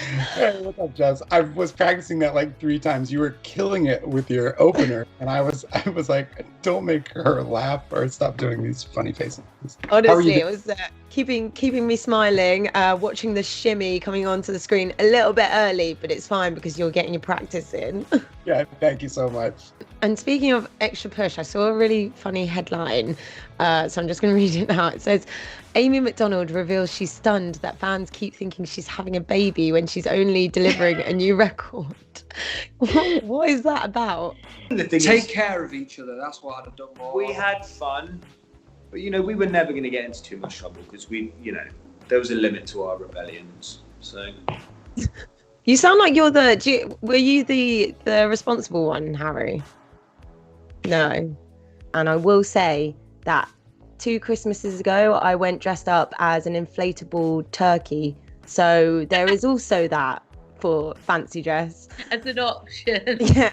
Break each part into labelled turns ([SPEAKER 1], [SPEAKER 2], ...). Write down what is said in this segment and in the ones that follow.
[SPEAKER 1] Hey, what's up, Jess? I was practicing that like 3 times. You were killing it with your opener, and I was like, don't make her laugh or stop doing these funny faces. How are you
[SPEAKER 2] Honestly,
[SPEAKER 1] doing?
[SPEAKER 2] it was keeping me smiling, watching the shimmy coming onto the screen a little bit early, but it's fine because you're getting your practice in.
[SPEAKER 1] Yeah, thank you so much.
[SPEAKER 2] And speaking of extra push, I saw a really funny headline. So I'm just going to read it now. It says, Amy Macdonald reveals she's stunned that fans keep thinking she's having a baby when she's only delivering a new record. What is that about?
[SPEAKER 3] The thing
[SPEAKER 4] Take
[SPEAKER 3] is,
[SPEAKER 4] care of each other. That's what I'd have done more.
[SPEAKER 3] we had fun, but we were never going to get into too much trouble because there was a limit to our rebellions. So
[SPEAKER 2] You sound like you're were you the responsible one, Harry? No. And I will say that 2 Christmases ago, I went dressed up as an inflatable turkey. So there is also that for fancy dress.
[SPEAKER 5] As an option.
[SPEAKER 2] Yeah.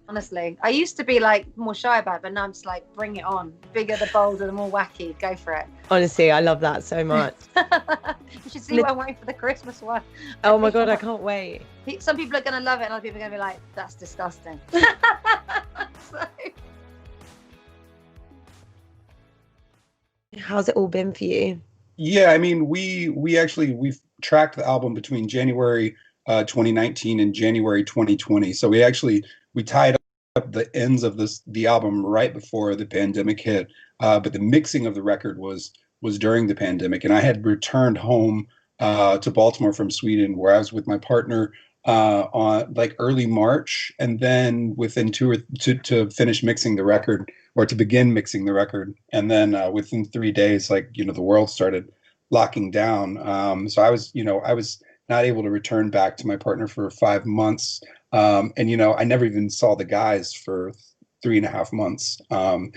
[SPEAKER 6] Honestly, I used to be like more shy about it, but now I'm just like, bring it on. Bigger, the bolder, the more wacky. Go for it.
[SPEAKER 2] Honestly, I love that so much.
[SPEAKER 6] You should see what I'm waiting for the Christmas one.
[SPEAKER 2] Oh my God, I can't wait.
[SPEAKER 6] Some people are going to love it and other people are going to be like, that's disgusting. So...
[SPEAKER 2] How's it all been for you?
[SPEAKER 1] Yeah, I mean, we've tracked the album between January 2019 and January 2020. So we tied up the ends of the album right before the pandemic hit. But the mixing of the record was during the pandemic, and I had returned home to Baltimore from Sweden, where I was with my partner on like early March, and then within to finish mixing the record, or to begin mixing the record, and then within 3 days, like the world started locking down. So I was not able to return back to my partner for 5 months, and I never even saw the guys for 3.5 months. And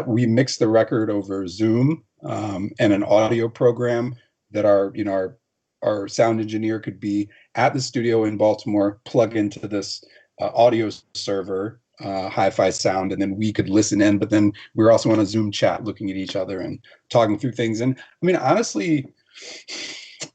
[SPEAKER 1] we mixed the record over Zoom and an audio program that our sound engineer could be at the studio in Baltimore, plug into this audio server, hi-fi sound, and then we could listen in. But then we were also on a Zoom chat looking at each other and talking through things. And I mean, honestly,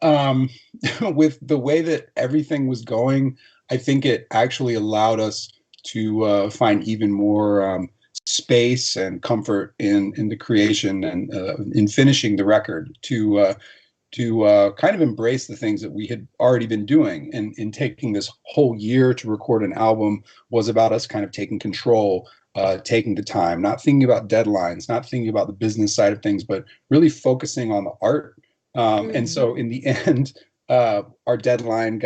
[SPEAKER 1] with the way that everything was going, I think it actually allowed us to find even more space and comfort in the creation and in finishing the record, to kind of embrace the things that we had already been doing. And in taking this whole year to record an album was about us kind of taking control, taking the time, not thinking about deadlines, not thinking about the business side of things, but really focusing on the art. And so in the end, our deadline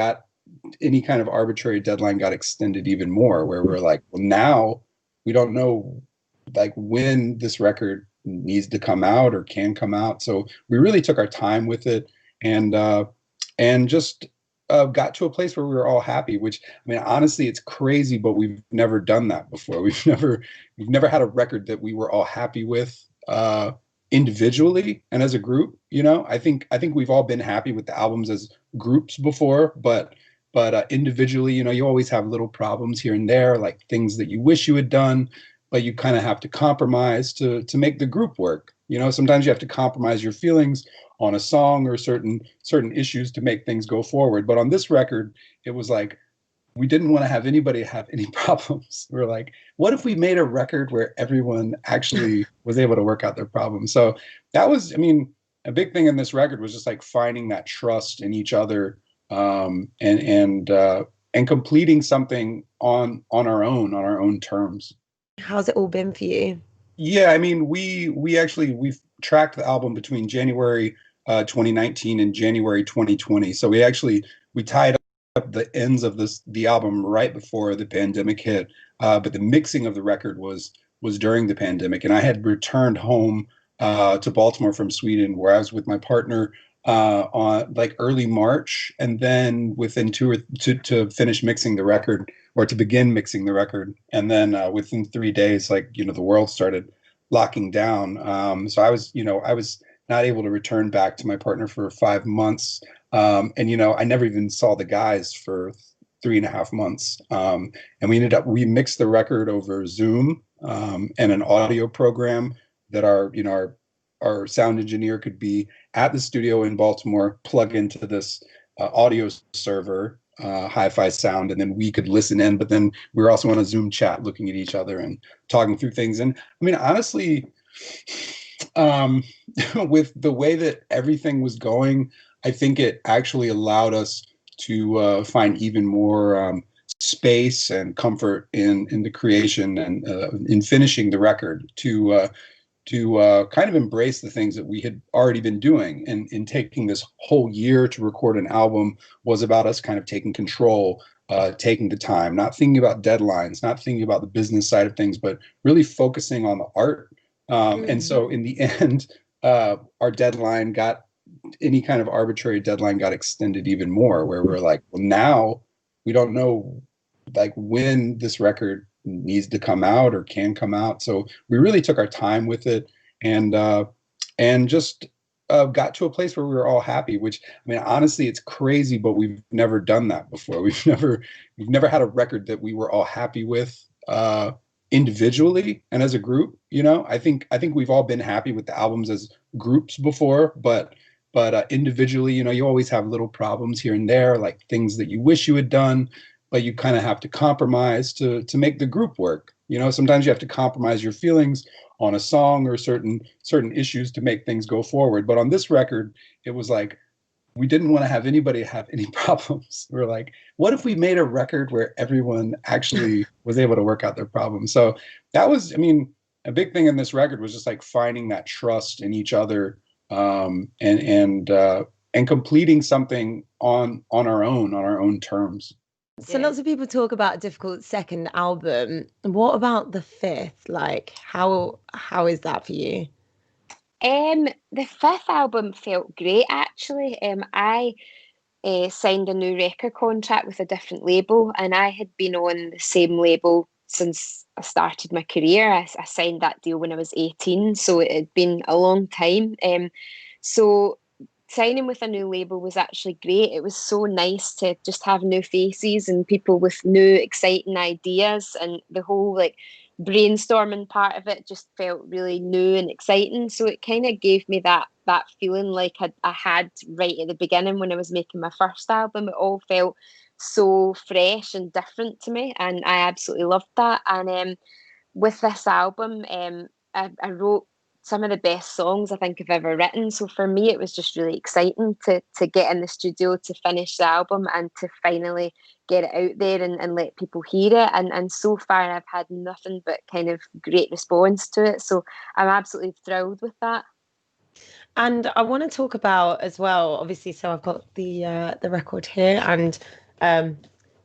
[SPEAKER 1] any kind of arbitrary deadline got extended even more, where we're like, well, now we don't know like when this record needs to come out or can come out. So we really took our time with it, and just got to a place where we were all happy, which, I mean, honestly, it's crazy, but we've never done that before. We've never had a record that we were all happy with individually and as a group. I think we've all been happy with the albums as groups before, but individually, you always have little problems here and there, like things that you wish you had done, but you kind of have to compromise to make the group work. Sometimes you have to compromise your feelings on a song or certain issues to make things go forward. But on this record, it was like, we didn't want to have anybody have any problems. We're like, what if we made a record where everyone actually was able to work out their problems? So that was, I mean, a big thing in this record was just like finding that trust in each other, and completing something on our own terms.
[SPEAKER 2] How's it all been for you?
[SPEAKER 1] Yeah, I mean, we've tracked the album between January 2019 and January 2020. So we tied up the ends of the album right before the pandemic hit. But the mixing of the record was during the pandemic, and I had returned home to Baltimore from Sweden, where I was with my partner on like early March, and then within to finish mixing the record, or to begin mixing the record, and then within 3 days, like the world started locking down. So I was not able to return back to my partner for 5 months, and I never even saw the guys for 3.5 months. And we mixed the record over Zoom and an audio program that our sound engineer could be at the studio in Baltimore, plug into this audio server, hi-fi sound, and then we could listen in, but then we were also on a Zoom chat looking at each other and talking through things. And I mean, honestly, with the way that everything was going, I think it actually allowed us to find even more space and comfort in the creation and in finishing the record, to kind of embrace the things that we had already been doing. And in taking this whole year to record an album was about us kind of taking control, taking the time, not thinking about deadlines, not thinking about the business side of things, but really focusing on the art. And so in the end, our deadline got, any kind of arbitrary deadline got extended even more, where we're like, well, now we don't know like when this record needs to come out or can come out. So we really took our time with it, and just got to a place where we were all happy, which, I mean, honestly, it's crazy, but we've never done that before. We've never had a record that we were all happy with, individually and as a group. You know, I think we've all been happy with the albums as groups before, but individually, you know, you always have little problems here and there, like things that you wish you had done, but you kind of have to compromise to make the group work. You know, sometimes you have to compromise your feelings on a song or certain issues to make things go forward. But on this record, it was like, we didn't want to have anybody have any problems. We're like, what if we made a record where everyone actually was able to work out their problems? So that was, I mean, a big thing in this record was just like finding that trust in each other, and completing something on our own terms.
[SPEAKER 2] So lots of people talk about a difficult second album. What about the fifth? Like, how is that for you?
[SPEAKER 5] The fifth album felt great, actually. I signed a new record contract with a different label, and I had been on the same label since I started my career. I signed that deal when I was 18, so it had been a long time. So signing with a new label was actually great. It was so nice to just have new faces and people with new exciting ideas, and the whole like brainstorming part of it just felt really new and exciting. So it kind of gave me that feeling like I had right at the beginning when I was making my first album. It all felt so fresh and different to me, and I absolutely loved that. And with this album, I wrote some of the best songs I think I've ever written. So for me, it was just really exciting to get in the studio, to finish the album, and to finally get it out there and let people hear it. And so far, I've had nothing but kind of great response to it. So I'm absolutely thrilled with that.
[SPEAKER 2] And I want to talk about as well, obviously, so I've got the record here, and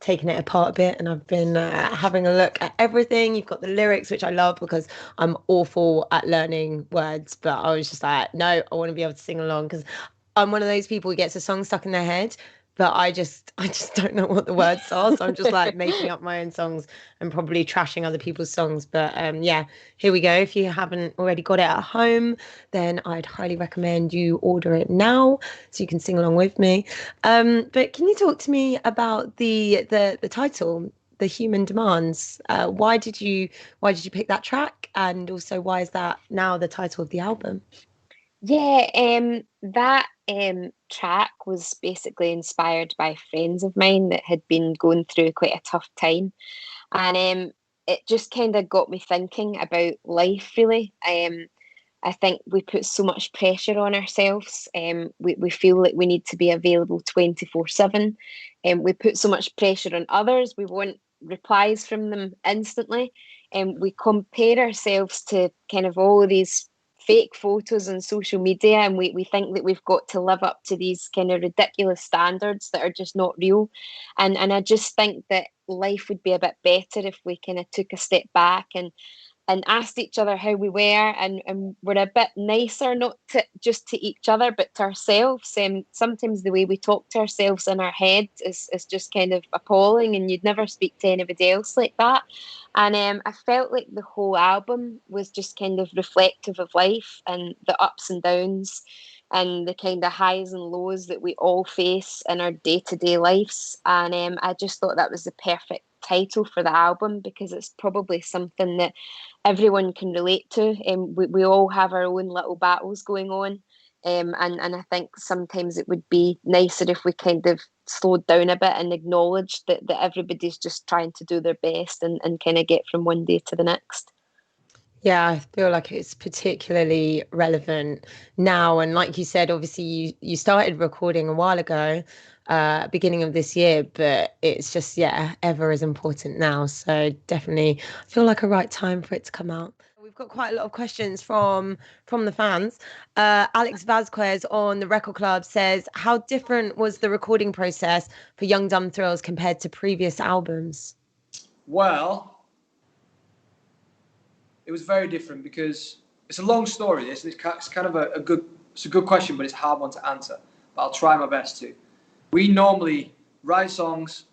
[SPEAKER 2] taking it apart a bit, and I've been having a look at everything. You've got the lyrics, which I love because I'm awful at learning words, but I was just like, no, I want to be able to sing along, because I'm one of those people who gets a song stuck in their head, but I just don't know what the words are, so I'm just like making up my own songs and probably trashing other people's songs. But yeah, here we go. If you haven't already got it at home, then I'd highly recommend you order it now so you can sing along with me. But can you talk to me about the title, The Human Demands? Why did you pick that track, and also why is that now the title of the album?
[SPEAKER 5] Yeah, that track was basically inspired by friends of mine that had been going through quite a tough time, and it just kind of got me thinking about life, really. I think we put so much pressure on ourselves. We feel like we need to be available 24/7, and we put so much pressure on others. We want replies from them instantly, and we compare ourselves to kind of all of these fake photos on social media, and we think that we've got to live up to these kind of ridiculous standards that are just not real. And I just think that life would be a bit better if we kind of took a step back and asked each other how we were, and were a bit nicer, not to just to each other, but to ourselves. Sometimes the way we talk to ourselves in our head is just kind of appalling, and you'd never speak to anybody else like that. And I felt like the whole album was just kind of reflective of life and the ups and downs and the kind of highs and lows that we all face in our day-to-day lives. And I just thought that was the perfect title for the album, because it's probably something that everyone can relate to. We all have our own little battles going on, And I think sometimes it would be nicer if we kind of slowed down a bit and acknowledged that everybody's just trying to do their best and kind of get from one day to the next.
[SPEAKER 2] Yeah, I feel like it's particularly relevant now. And like you said, obviously you started recording a while ago, beginning of this year, but it's just, yeah, ever as important now. So definitely I feel like a right time for it to come out. We've got quite a lot of questions from the fans. Alex Vasquez on the Record Club says, how different was the recording process for Young Dumb Thrills compared to previous albums?
[SPEAKER 4] Well, it was very different because it's a long story. It's kind of a good question, but it's a hard one to answer. But I'll try my best to. We normally write songs,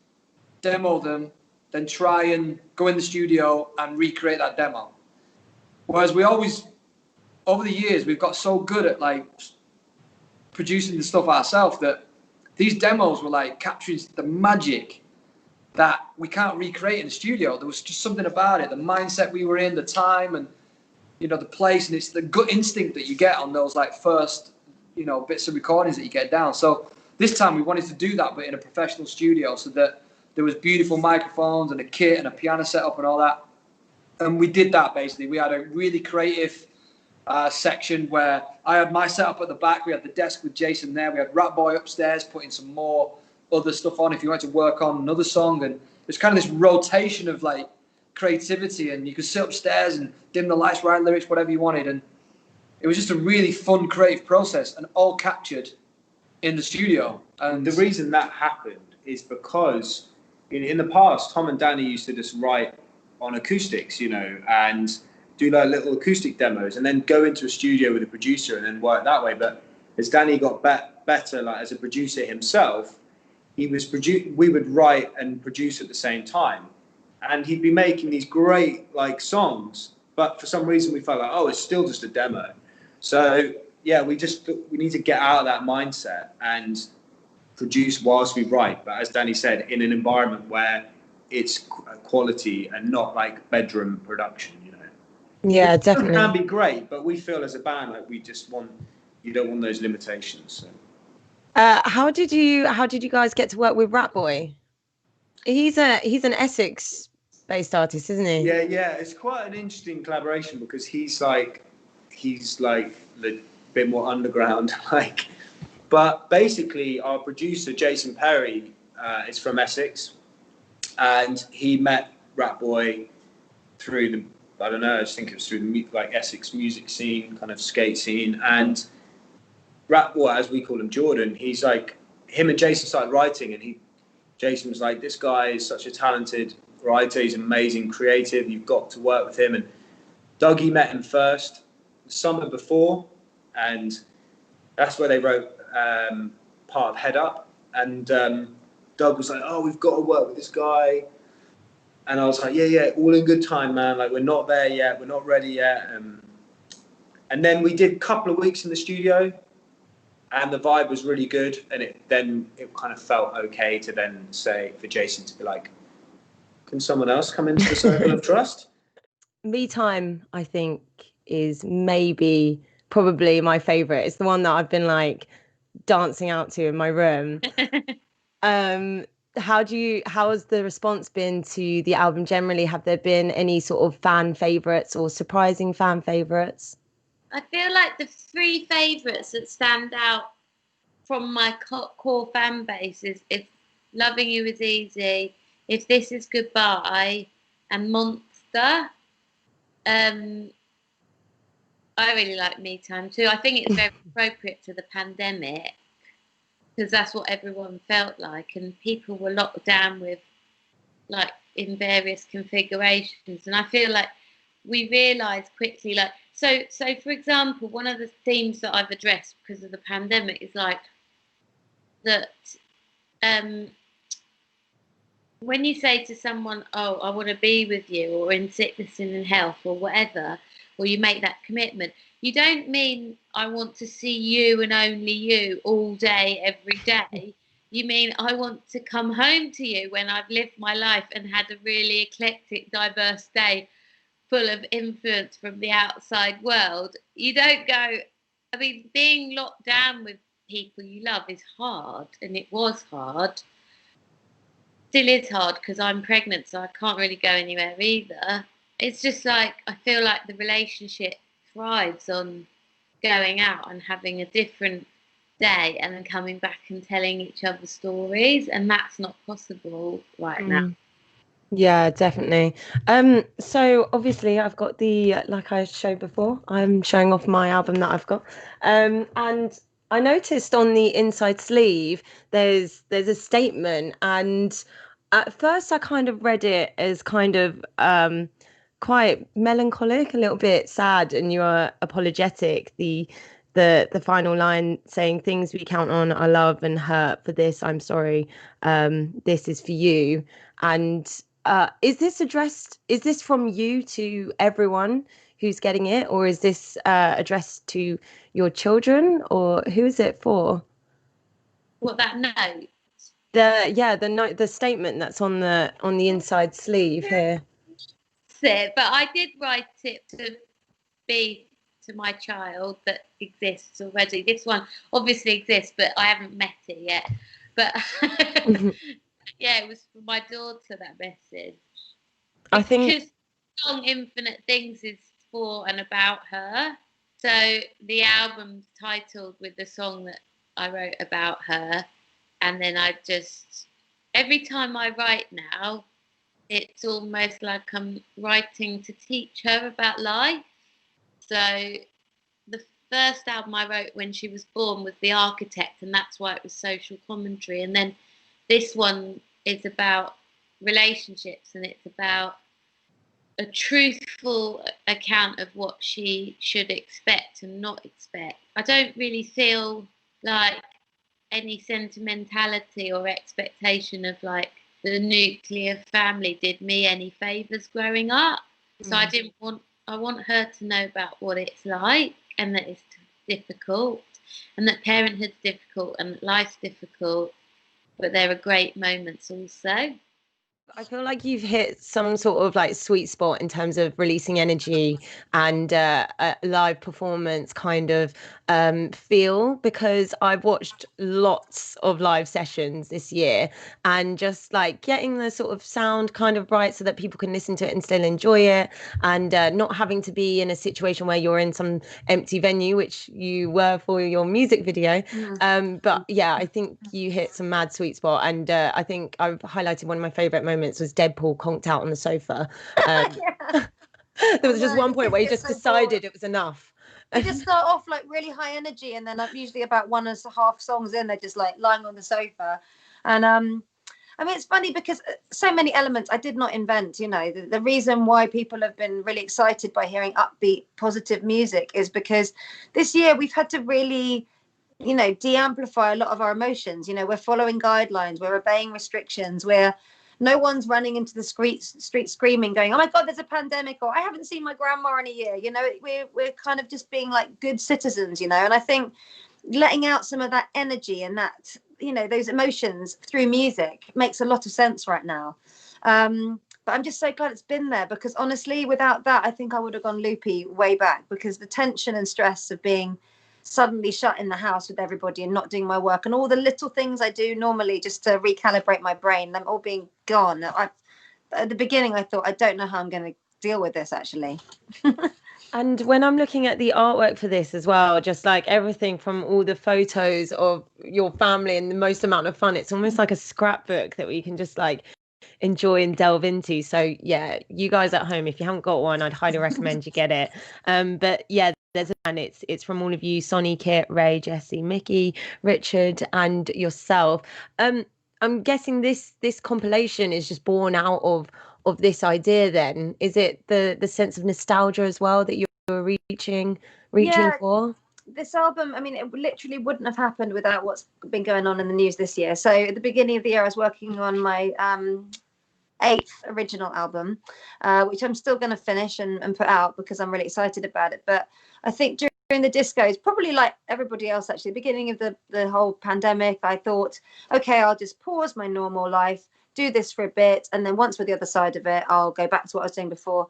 [SPEAKER 4] demo them, then try and go in the studio and recreate that demo. Whereas we always, over the years, we've got so good at like producing the stuff ourselves that these demos were like capturing the magic that we can't recreate in the studio. There was just something about it, the mindset we were in, the time, and the place, and it's the gut instinct that you get on those like first bits of recordings that you get down. So this time we wanted to do that, but in a professional studio, so that there was beautiful microphones and a kit and a piano setup and all that. And we did that basically. We had a really creative section where I had my setup at the back. We had the desk with Jason there. We had Rat Boy upstairs putting some more other stuff on if you wanted to work on another song. And there's kind of this rotation of like creativity, and you could sit upstairs and dim the lights, write lyrics, whatever you wanted. And it was just a really fun creative process, and all captured in the studio. And
[SPEAKER 3] the reason that happened is because in the past, Tom and Danny used to just write on acoustics, and do like little acoustic demos, and then go into a studio with a producer and then work that way. But as Danny got better, like as a producer himself, we would write and produce at the same time, and he'd be making these great like songs, but for some reason we felt like, oh, it's still just a demo. So yeah, we need to get out of that mindset and produce whilst we write, but as Danny said, in an environment where it's quality and not like bedroom production,
[SPEAKER 2] Yeah, definitely.
[SPEAKER 3] It can be great, but we feel as a band like you don't want those limitations. So.
[SPEAKER 2] How did you guys get to work with Rat Boy? He's an Essex based artist, isn't he?
[SPEAKER 3] Yeah, it's quite an interesting collaboration because he's like the bit more underground, like. But basically, our producer Jason Perry is from Essex, and he met Rat Boy through I just think it was through the like Essex music scene, kind of skate scene, and Rat Boy, as we call him, Jordan. He's like, him and Jason started writing, and Jason was like, this guy is such a talented writer. He's amazing, creative. You've got to work with him. And Dougie met him first the summer before, and that's where they wrote part of Head Up. And Doug was like, oh, we've got to work with this guy. And I was like, yeah, all in good time, man. Like, we're not there yet. We're not ready yet. And then we did a couple of weeks in the studio, and the vibe was really good. And it kind of felt okay to then say for Jason to be like, can someone else come into the circle of trust?
[SPEAKER 2] Me Time, I think, is probably my favorite. It's the one that I've been like dancing out to in my room. How has the response been to the album generally? Have there been any sort of fan favorites or surprising fan favorites?
[SPEAKER 7] I feel like the three favourites that stand out from my core fan base is If Loving You Is Easy, If This Is Goodbye, and Monster. I really like Me Time too. I think it's very appropriate to the pandemic because that's what everyone felt like, and people were locked down with like in various configurations, and I feel like we realised quickly, like so for example, one of the themes that I've addressed because of the pandemic is like that when you say to someone, oh, I want to be with you, or in sickness and in health or whatever, or you make that commitment, you don't mean I want to see you and only you all day, every day. You mean I want to come home to you when I've lived my life and had a really eclectic, diverse day full of influence from the outside world. You don't go, I mean, being locked down with people you love is hard, and it was hard. Still is hard because I'm pregnant, so I can't really go anywhere either. It's just like I feel like the relationship thrives on going out and having a different day and then coming back and telling each other stories, and that's not possible right now.
[SPEAKER 2] Yeah, definitely. So obviously I've got the, like I showed before, I'm showing off my album that I've got. And I noticed on the inside sleeve there's a statement, and at first I kind of read it as kind of quite melancholic, a little bit sad, and you're apologetic. The final line saying, "Things we count on are love and hurt. For this, I'm sorry. This is for you." And is this from you to everyone who's getting it, or is this addressed to your children, or who is it for?
[SPEAKER 7] What, that note?
[SPEAKER 2] The note, the statement that's on the inside sleeve here.
[SPEAKER 7] But I did write it to be to my child that exists already. This one obviously exists, but I haven't met it yet. But yeah, it was for my daughter, that message.
[SPEAKER 2] I think
[SPEAKER 7] because the song Infinite Things is for and about her. So the album's titled with the song that I wrote about her. And then I just, every time I write now, it's almost like I'm writing to teach her about life. So the first album I wrote when she was born was The Architect, and that's why it was social commentary. And then this one is about relationships, and it's about a truthful account of what she should expect and not expect. I don't really feel like any sentimentality or expectation of like the nuclear family did me any favors growing up. So I want her to know about what it's like, and that it's difficult, and that parenthood's difficult, and that life's difficult, but there are great moments also.
[SPEAKER 2] I feel like you've hit some sort of like sweet spot in terms of releasing energy and a live performance kind of feel, because I've watched lots of live sessions this year, and just like getting the sort of sound kind of right so that people can listen to it and still enjoy it, and not having to be in a situation where you're in some empty venue, which you were for your music video. But yeah, I think you hit some mad sweet spot, and I think I've highlighted one of my favorite moments was Deadpool conked out on the sofa. There was just one point where he just decided it was enough.
[SPEAKER 6] They just start off like really high energy, and then usually about 1.5 songs in, they're just like lying on the sofa. And I mean, it's funny because so many elements I did not invent. You know, the reason why people have been really excited by hearing upbeat, positive music is because this year we've had to really, you know, de-amplify a lot of our emotions. You know, we're following guidelines, we're obeying restrictions, no one's running into the street screaming, going, "Oh my God, there's a pandemic," or "I haven't seen my grandma in a year." You know, we're kind of just being like good citizens, you know. And I think letting out some of that energy and that, you know, those emotions through music makes a lot of sense right now. But I'm just so glad it's been there, because honestly, without that, I think I would have gone loopy way back, because the tension and stress of being suddenly shut in the house with everybody and not doing my work, and all the little things I do normally just to recalibrate my brain, them all being gone. At the beginning I thought, I don't know how I'm going to deal with this actually.
[SPEAKER 2] And when I'm looking at the artwork for this as well, just like everything from all the photos of your family and the most amount of fun, it's almost like a scrapbook that we can just like enjoy and delve into. So yeah, you guys at home, if you haven't got one, I'd highly recommend you get it. But yeah, and it's from all of you: Sonny, Kit, Ray, Jesse, Mickey, Richard, and yourself. I'm guessing this compilation is just born out of this idea. Then is it the sense of nostalgia as well that you're reaching for?
[SPEAKER 6] This album, I mean, it literally wouldn't have happened without what's been going on in the news this year. So at the beginning of the year, I was working on my 8th original album, which I'm still going to finish and put out because I'm really excited about it. But I think during the discos, probably like everybody else actually, beginning of the whole pandemic, I thought, okay, I'll just pause my normal life, do this for a bit, and then once we're the other side of it, I'll go back to what I was doing before.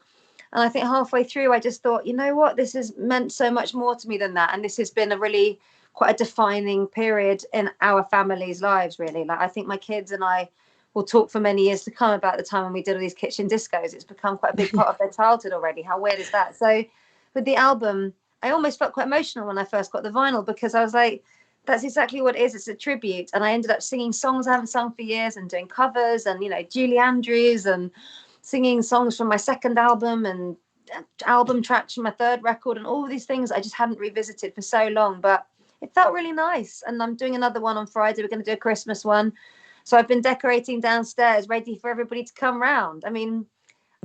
[SPEAKER 6] And I think halfway through, I just thought, you know what, this has meant so much more to me than that. And this has been a really quite a defining period in our family's lives, really. Like, I think my kids and I will talk for many years to come about the time when we did all these kitchen discos. It's become quite a big part of their childhood already. How weird is that? So with the album, I almost felt quite emotional when I first got the vinyl, because I was like, that's exactly what it is. It's a tribute. And I ended up singing songs I haven't sung for years and doing covers and, you know, Julie Andrews, and singing songs from my second album and album tracks from my third record, and all these things I just hadn't revisited for so long. But it felt really nice. And I'm doing another one on Friday. We're going to do a Christmas one. So I've been decorating downstairs, ready for everybody to come round. I mean,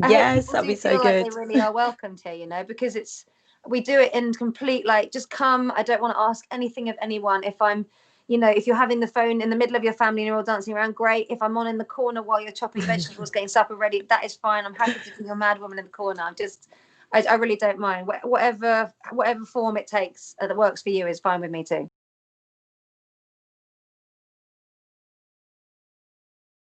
[SPEAKER 2] Yes, that'd be so good.
[SPEAKER 6] like they really are welcomed here, you know, because we do it in complete, like, just come. I don't want to ask anything of anyone. If I'm, you know, if you're having the phone in the middle of your family and you're all dancing around, great. If I'm on in the corner while you're chopping vegetables, getting supper ready, that is fine. I'm happy to be your mad woman in the corner. I really don't mind. Whatever form it takes that works for you is fine with me too.